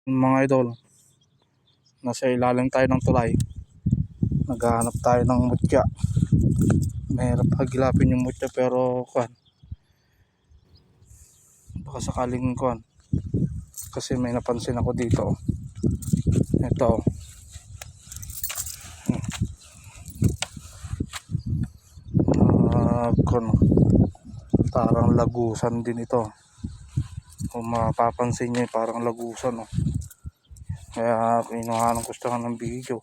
Mga idol, nasa ilalim tayo ng tulay, naghahanap tayo ng mutya. Mahirap hagilapin yung mutya pero baka sakaling kasi may napansin ako dito. Ito parang lagusan din ito. Kung mapapansin nyo, parang lagusan kaya kinuha ng gustuhan ng video.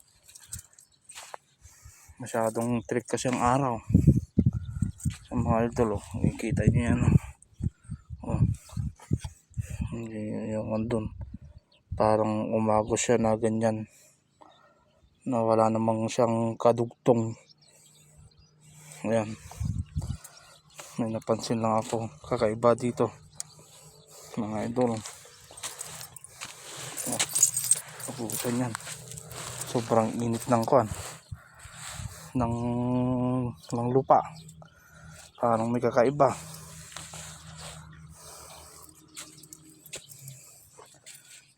Masyadong trick kasi ang araw sa mga idol. Nakikita nyo yan yung andun, parang umagos siya na ganyan, na wala namang siyang kadugtong. Ayan, may napansin lang ako kakaiba dito mga idol. Lagusan yan, sobrang init ng ng lupa, parang may kakaiba.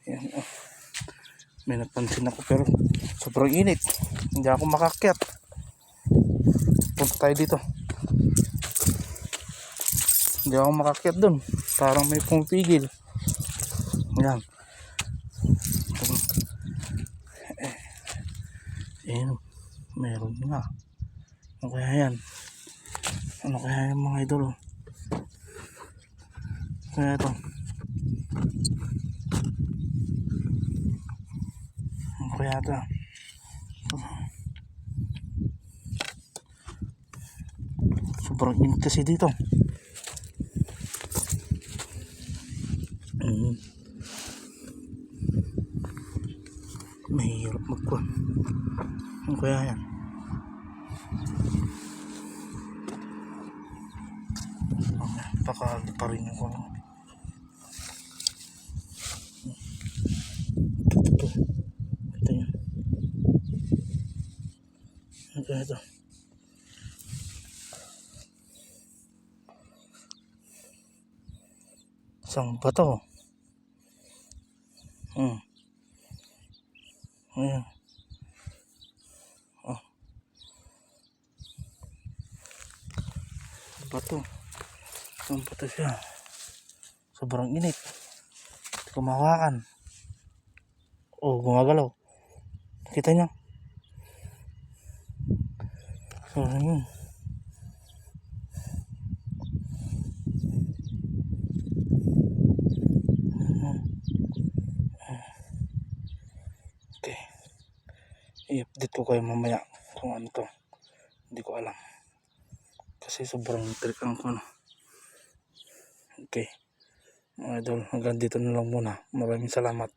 Ayan, may napansin ako pero sobrang init, hindi ako makakyat. Punta tayo dito, hindi ako makakyat dun, parang may pumipigil. Ayan, meron nga. Ano kaya yan? Ano kaya yan mga idol? Kaya ito, ano kaya ito? Sobrang init kasi dito. Mahirap magkuhan. Ano kaya yan? Baka pa rin yung ito yun. Ano kaya ito? Isang bato. Ayan. Bato. Isang bato siya. Sobrang init. Kumawakan. Gumagalaw. Kita nyo? So, yun. Okay. I-update ko kayo mamaya kung ano to. Hindi ko alam. Kasi sobrang trick ang Okay. Mga idol, hanggang dito na lang muna. Maraming salamat.